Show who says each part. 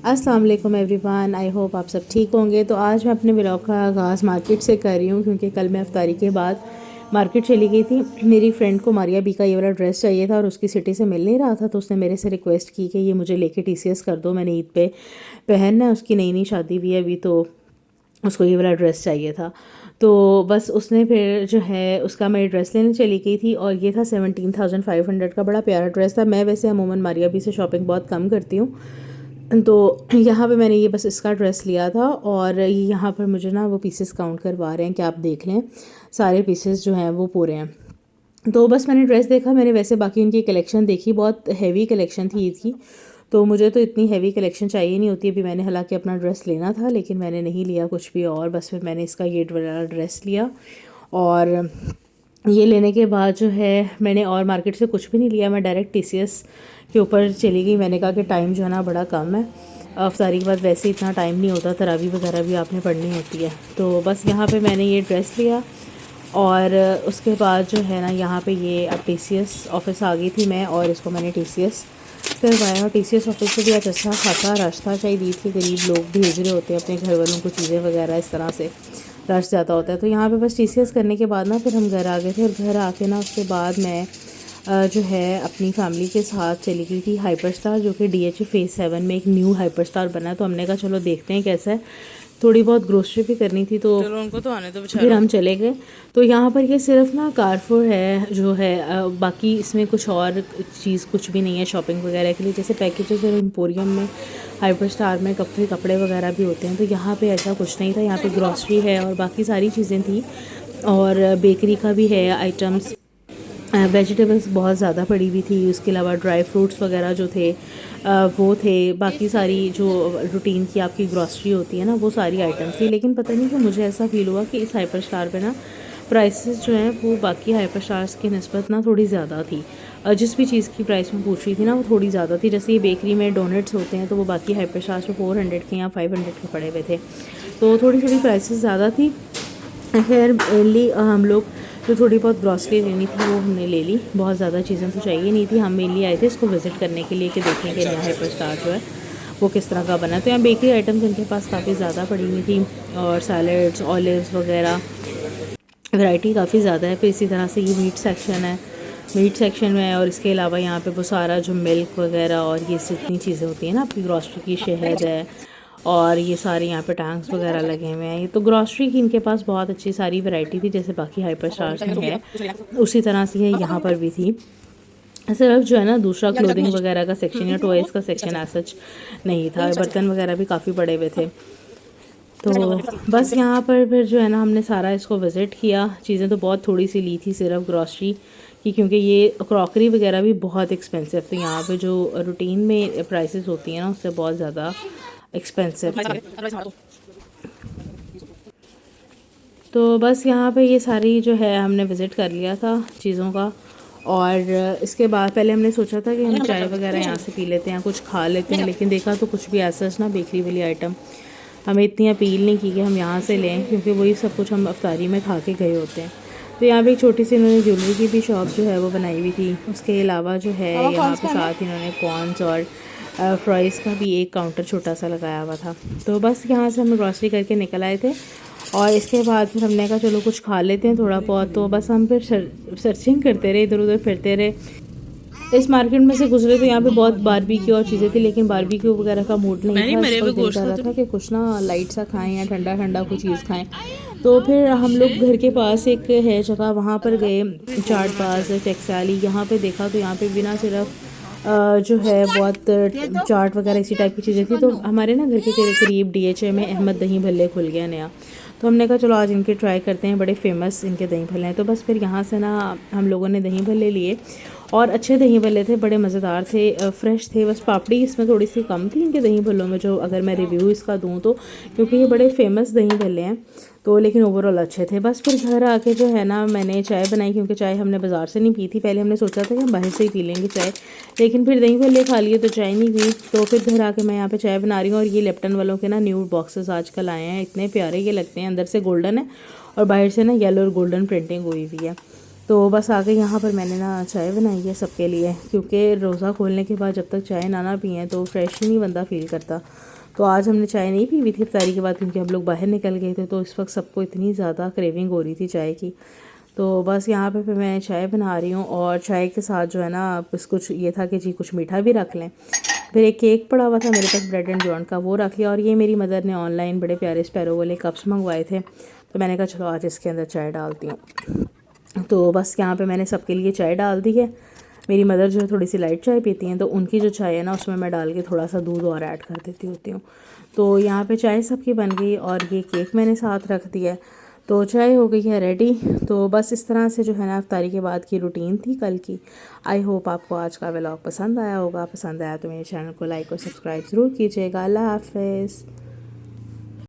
Speaker 1: अस्सलाम वालेकुम everyone, I hope आप सब ठीक होंगे। तो आज मैं अपने व्लॉग का आगाज़ मार्केट से कर रही हूँ क्योंकि कल मैं अफ्तारी के बाद मार्केट चली गई थी। मेरी फ्रेंड को मारिया बी का ये वाला ड्रेस चाहिए था और उसकी सिटी से मिल नहीं रहा था, तो उसने मेरे से रिक्वेस्ट की कि ये मुझे लेके टीसीएस कर दो, मैंने ईद पे पहनना है। उसकी नई नई शादी हुई है अभी, तो उसको ये वाला ड्रेस चाहिए था। तो बस उसने फिर जो है उसका मैं ड्रेस लेने चली गई थी और ये था 17,500 का। बड़ा प्यारा ड्रेस था। मैं वैसे अमूमन मारिया बी से शॉपिंग बहुत कम करती हूँ, तो यहाँ पे मैंने ये बस इसका ड्रेस लिया था और यहाँ पर मुझे ना वो पीसेस काउंट करवा रहे हैं कि आप देख लें सारे पीसेस जो हैं वो पूरे हैं। तो बस मैंने ड्रेस देखा, मैंने वैसे बाकी उनकी कलेक्शन देखी, बहुत हैवी कलेक्शन थी ईद की। तो मुझे तो इतनी हैवी कलेक्शन चाहिए नहीं होती। अभी मैंने हालांकि अपना ड्रेस लेना था लेकिन मैंने नहीं लिया कुछ भी, और बस फिर मैंने इसका ये वाला ड्रेस लिया। और ये लेने के बाद जो है मैंने और मार्केट से कुछ भी नहीं लिया, मैं डायरेक्ट टीसीएस के ऊपर चली गई। मैंने कहा कि टाइम जो है ना बड़ा कम है, अफ्तारी के बाद वैसे इतना टाइम नहीं होता, तरावी वगैरह भी आपने पढ़नी होती है। तो बस यहाँ पे मैंने ये ड्रेस लिया और उसके बाद जो है ना यहाँ पे ये अब टीसीएस ऑफिस आ गई थी मैं, और इसको मैंने टीसीएस करवाया। और टीसीएस ऑफिस से भी आज अच्छा खासा रश था, शायद ईद के करीब लोग भेज रहे होते हैं अपने घर वालों को चीज़ें वगैरह, इस तरह से रश ज़्यादा होता है। तो यहाँ पे बस टीसीएस करने के बाद ना फिर हम घर आ गए थे, और घर आके ना उसके बाद मैं जो है अपनी फैमिली के साथ चली गई थी हाइपर स्टार, जो कि डीएचए फेज़ 7 में एक न्यू हाइपर स्टार बना है। तो हमने कहा चलो देखते हैं कैसा है। थोड़ी बहुत ग्रोसरी भी करनी थी, तो चलो उनको तो आने दो, फिर हम चले गए। तो यहाँ पर ये सिर्फ ना कारफोर है जो है, बाकी इसमें कुछ और चीज़ कुछ भी नहीं है शॉपिंग वगैरह के लिए। जैसे पैकेजेस और एम्पोरियम में हाइपर स्टार में कपड़े वगैरह भी होते हैं, तो यहाँ पे ऐसा कुछ नहीं था। यहाँ पे ग्रॉसरी है और बाकी सारी चीज़ें थी, और बेकरी का भी है आइटम्स। वेजिटेबल्स बहुत ज़्यादा पड़ी हुई थी, उसके अलावा ड्राई फ्रूट्स वगैरह जो थे वो थे। बाकी सारी जो रूटीन की आपकी ग्रॉसरी होती है ना, वो सारी आइटम्स थी। लेकिन पता नहीं कि मुझे ऐसा फील हुआ कि इस हाइपर स्टार पे ना प्राइसेस जो हैं वो बाकी हाइपर स्टार्स की निस्बत ना थोड़ी ज़्यादा थी। जिस भी चीज़ की प्राइस में पूछ रही थी ना वो थोड़ी ज़्यादा थी। जैसे ये बेकरी में डोनट्स होते हैं, तो वो बाकी हाइपर स्टार्स में 400 के या 500 के पड़े हुए थे, तो थोड़ी थोड़ी प्राइसेस ज़्यादा थी। खैर मेनली हम लोग जो थोड़ी बहुत ग्रॉसरी लेनी थी वो हमने ले ली, बहुत ज़्यादा चीज़ें तो चाहिए नहीं थी। हम मेनली आए थे इसको विज़िट करने के लिए कि देखें कि नया हाइपर स्टार जो है वो किस तरह का बना है। तो यहाँ बेकरी आइटम्स इनके पास काफ़ी ज़्यादा पड़ी हुई थी, और सैलड्स, ऑलिव्स वगैरह, वैरायटी काफ़ी ज़्यादा है। फिर इसी तरह से ये मीट सेक्शन है, मीट सेक्शन में। और इसके अलावा यहाँ पे वो सारा जो मिल्क वगैरह और ये जितनी चीज़ें होती हैं ना आपकी ग्रॉसरी की, शहद है और ये सारे यहाँ पे टैंक्स वगैरह लगे हुए हैं। ये तो ग्रॉसरी की इनके पास बहुत अच्छी सारी वैरायटी थी, जैसे बाकी हाइपर स्टार्स में है उसी तरह से यहाँ पर भी थी। सिर्फ जो है ना दूसरा क्लोथिंग वगैरह का सेक्शन या टॉयज़ का सेक्शन ऐसा नहीं था, बर्तन वगैरह भी काफ़ी बड़े हुए थे। तो बस यहाँ पर फिर जो है ना हमने सारा इसको विज़िट किया। चीज़ें तो बहुत थोड़ी सी ली थी सिर्फ ग्रॉसरी की, क्योंकि ये क्रॉकरी वगैरह भी बहुत एक्सपेंसिव थी। यहाँ पे जो रूटीन में प्राइसेस होती हैं ना उससे बहुत ज़्यादा एक्सपेंसिव थी। तो बस यहाँ पे ये सारी जो है हमने विज़िट कर लिया था चीज़ों का। और इसके बाद पहले हमने सोचा था कि हम चाय वगैरह यहाँ से पी लेते हैं, कुछ खा लेते हैं, लेकिन देखा तो कुछ भी ऐसा ना बेकरी वाली आइटम हमें इतनी अपील नहीं की कि हम यहाँ से लें, क्योंकि वही सब कुछ हम अफ्तारी में खा के गए होते हैं। तो यहाँ पे एक छोटी सी इन्होंने ज्वेलरी की भी शॉप जो है वो बनाई हुई थी। उसके अलावा जो है यहाँ पे साथ इन्होंने कॉर्न्स और फ्राइज़ का भी एक काउंटर छोटा सा लगाया हुआ था। तो बस यहाँ से हम ग्रॉसरी करके निकल आए थे, और इसके बाद फिर हमने कहा चलो कुछ खा लेते हैं थोड़ा बहुत। तो बस हम फिर सर्चिंग करते रहे, इधर उधर फिरते रहे। इस मार्केट में से गुजरे तो यहाँ पे बहुत बारबेक्यू और चीज़ें थी, लेकिन बारबेक्यू वगैरह का मूड नहीं था। इस वक्त दिल कर रहा था कि कुछ ना लाइट सा खाएं या ठंडा ठंडा कुछ चीज़ खाएं। तो फिर हम लोग घर के पास एक है जगह, वहाँ पर गए, चाट बाज टेक्साली। यहाँ पे देखा तो यहाँ पे बिना सिर्फ जो है बहुत चाट वगैरह इसी टाइप की चीज़ें थी। तो हमारे ना घर के करीब डीएचए में अहमद दही भल्ले खुल गया नया, तो हमने कहा चलो आज इनके ट्राई करते हैं, बड़े फेमस इनके दही भल्ले हैं। तो बस फिर यहाँ से ना हम लोगों ने दही भल्ले लिए, और अच्छे दही भल्ले थे, बड़े मज़ेदार थे, फ्रेश थे। बस पापड़ी इसमें थोड़ी सी कम थी इनके दही भल्लों में, जो अगर मैं रिव्यू इसका दूँ तो, क्योंकि ये बड़े फेमस दही भल्ले हैं। तो लेकिन ओवरऑल अच्छे थे। बस फिर घर आके जो है ना मैंने चाय बनाई, क्योंकि चाय हमने बाज़ार से नहीं पी थी। पहले हमने सोचा था कि हम बाहर से ही पी लेंगे चाय, लेकिन फिर दही भल्ले खा लिए तो चाय नहीं पी। तो फिर घर आके मैं यहाँ पे चाय बना रही हूँ। और ये लिप्टन वालों के ना न्यू बॉक्सेस आजकल आए हैं, इतने प्यारे ये लगते हैं। अंदर से गोल्डन है और बाहर से ना येलो और गोल्डन प्रिंटिंग हुई हुई है। तो बस आगे यहाँ पर मैंने ना चाय बनाई है सबके लिए, क्योंकि रोज़ा खोलने के बाद जब तक चाय ना पिए तो फ्रेश ही नहीं बंदा फ़ील करता। तो आज हमने चाय नहीं पी हुई थी इफ्तारी के बाद, क्योंकि हम लोग बाहर निकल गए थे, तो इस वक्त सबको इतनी ज़्यादा क्रेविंग हो रही थी चाय की। तो बस यहाँ पे फिर मैं चाय बना रही हूँ, और चाय के साथ जो है ना बस कुछ ये था कि जी कुछ मीठा भी रख लें। फिर एक केक पड़ा हुआ था मेरे पास ब्रेड एंड बियॉन्ड का, वो रख लिया। और ये मेरी मदर ने ऑनलाइन बड़े प्यारे स्पैरो वाले कप्स मंगवाए थे, तो मैंने कहा चलो आज इसके अंदर चाय डालती हूँ। तो बस यहाँ पे मैंने सबके लिए चाय डाल दी है। मेरी मदर जो है थोड़ी सी लाइट चाय पीती हैं, तो उनकी जो चाय है ना उसमें मैं डाल के थोड़ा सा दूध और ऐड कर देती होती हूँ। तो यहाँ पे चाय सबकी बन गई, और ये केक मैंने साथ रख दिया है। तो चाय हो गई है रेडी। तो बस इस तरह से जो है ना इफ्तारी के बाद की रूटीन थी कल की। आई होप आपको आज का व्लॉग पसंद आया होगा। पसंद आया तो मेरे चैनल को लाइक और सब्सक्राइब ज़रूर कीजिएगा। अल्लाह हाफ़िज़।